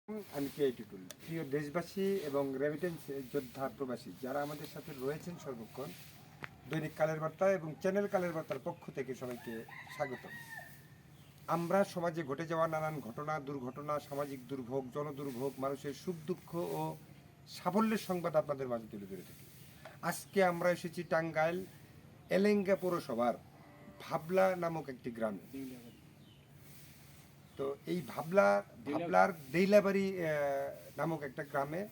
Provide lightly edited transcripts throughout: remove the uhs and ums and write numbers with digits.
আমি কে টুটুল। প্রিয় দেশবাসী এবং রেমিটেন্স যোদ্ধা প্রবাসী যারা আমাদের সাথে রয়েছেন সর্বক্ষণ, দৈনিক কালের বার্তা এবং চ্যানেল কালের বার্তার পক্ষ থেকে সবাইকে স্বাগত। আমরা সমাজে ঘটে যাওয়া নানান ঘটনা, দুর্ঘটনা, সামাজিক দুর্ভোগ, জনদুর্ভোগ, মানুষের সুখ দুঃখ ও সাফল্যের সংবাদ আপনাদের মাঝে তুলে ধরে থাকি। আজকে আমরা এসেছি টাঙ্গাইল এলেঙ্গা পৌরসভার ভাবলা নামক একটি গ্রামে। তো এই ভাবলার দেইলাবাড়ি নামক একটা গ্রামে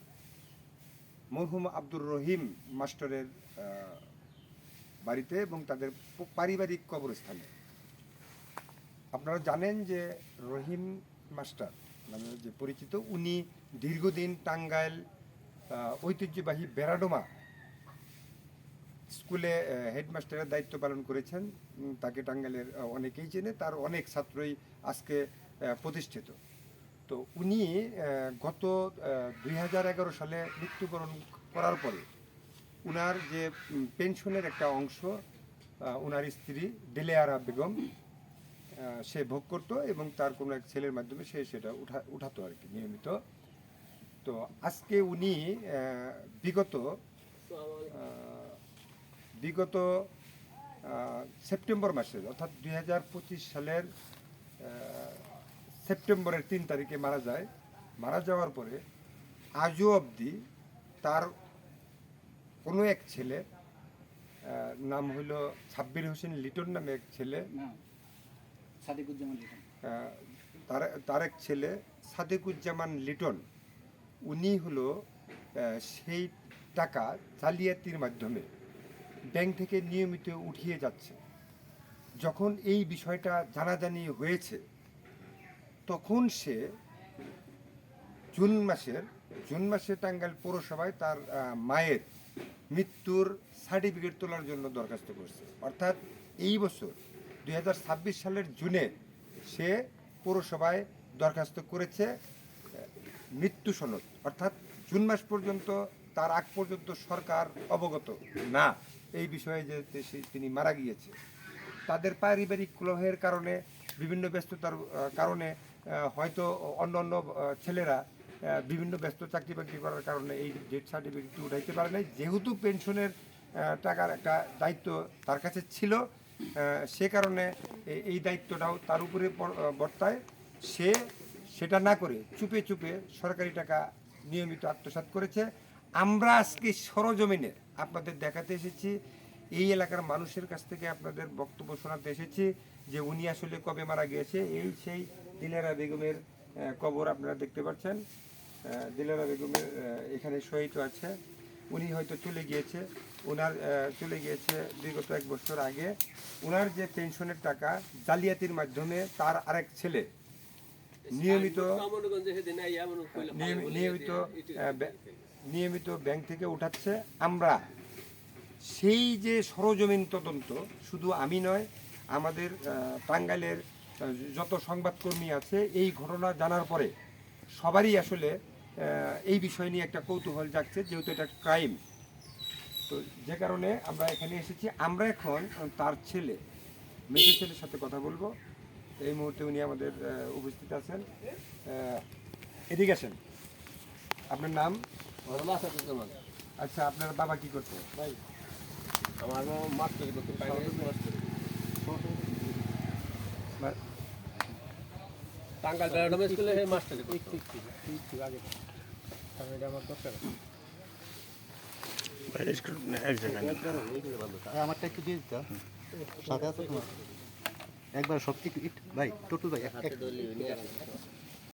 মরহুম আব্দুর রহিম মাস্টারের বাড়িতে এবং তাদের পারিবারিক কবরস্থানে। আপনারা জানেন যে রহিম মাস্টার নামে যে পরিচিত, উনি দীর্ঘদিন টাঙ্গাইল ঐতিহ্যবাহী বেড়াডোমা স্কুলে হেডমাস্টারের দায়িত্ব পালন করেছেন। তাকে টাঙ্গাইলের অনেকেই চেনে, তার অনেক ছাত্রই আজকে প্রতিষ্ঠিত। তো উনি গত 2011 সালে মৃত্যুবরণ করার পরে উনার যে পেনশনের একটা অংশ উনার স্ত্রী দিলেয়ারা বেগম সে ভোগ করত এবং তার কোনো এক ছেলের মাধ্যমে সে সেটা উঠাতো আর কি নিয়মিত। তো আজকে উনি বিগত সেপ্টেম্বর মাসে অর্থাৎ 2025 সালের সেপ্টেম্বরের 3 তারিখে মারা যায়। মারা যাওয়ার পরে আজও অবধি তার কোনো এক ছেলে, নাম হইল সাব্বির হোসেন লিটন নামে এক ছেলে, তার এক ছেলে সাদেকুজ্জামান লিটন, উনি হলো সেই টাকা জালিয়াতির মাধ্যমে ব্যাংক থেকে নিয়মিত উঠিয়ে যাচ্ছে। যখন এই বিষয়টা জানাজানি হয়েছে তখন সে জুন মাসে টাঙ্গাইল পৌরসভায় তার মায়ের মৃত্যুর সার্টিফিকেট তোলার জন্য দরখাস্ত করছে। অর্থাৎ এই বছর 2026 সালের জুনে সে পৌরসভায় দরখাস্ত করেছে মৃত্যু সনদ। অর্থাৎ জুন মাস পর্যন্ত, তার আগ পর্যন্ত সরকার অবগত না এই বিষয়ে যে তিনি মারা গিয়েছে। তাদের পারিবারিক কলহের কারণে, বিভিন্ন ব্যস্ততার কারণে, হয়তো অন্য ছেলেরা বিভিন্ন ব্যস্ত চাকরি বাকরি করার কারণে এই ডেথ সার্টিফিকেটটি উঠাইতে পারে নাই। যেহেতু পেনশনের টাকার একটা দায়িত্ব তার কাছে ছিল, সে কারণে এই দায়িত্বটাও তার উপরে বর্তায়। সে সেটা না করে চুপে চুপে সরকারি টাকা নিয়মিত আত্মসাৎ করেছে। আমরা আজকে সরজমিনে আপনাদের দেখাতে এসেছি, এই এলাকার মানুষের কাছ থেকে আপনাদের বক্তব্য শোনাতে এসেছি যে উনি আসলে কবে মারা গিয়েছে। এই সেই দিলেরা বেগমের কবর আপনারা দেখতে পাচ্ছেন। দিলেরা বেগমের এখানে শহীদ আছে। উনি হয়তো চলে গিয়েছে, চলে গিয়েছে বিগত 1 বছর আগে। ওনার যে পেনশনের টাকা জালিয়াতির মাধ্যমে তার আরেক ছেলে নিয়মিত ব্যাংক থেকে উঠাচ্ছে। আমরা সেই যে সরজমিন তদন্ত, শুধু আমি নয়, আমাদের টাঙ্গাইলের যত সংবাদকর্মী আছে, এই ঘটনা জানার পরে সবারই আসলে এই বিষয় নিয়ে একটা কৌতূহল জাগছে, যেহেতু এটা ক্রাইম। তো যে কারণে আমরা এখানে এসেছি। আমরা এখন তার মেজর ছেলের সাথে কথা বলবো। এই মুহূর্তে উনি আমাদের উপস্থিত আছেন। এদিকে আসেন। আপনার নাম? আচ্ছা, আপনার বাবা কি করতে? ভাই আমার মাস্টারি করতে টাঙ্গাইল বেড়াডোমা স্কুলে মাস্টারি আগে আমার দরকার। আমারটা একটু দিয়ে দিতে সাথে আছে তোমার একবার সব ভাই টোটু ভাই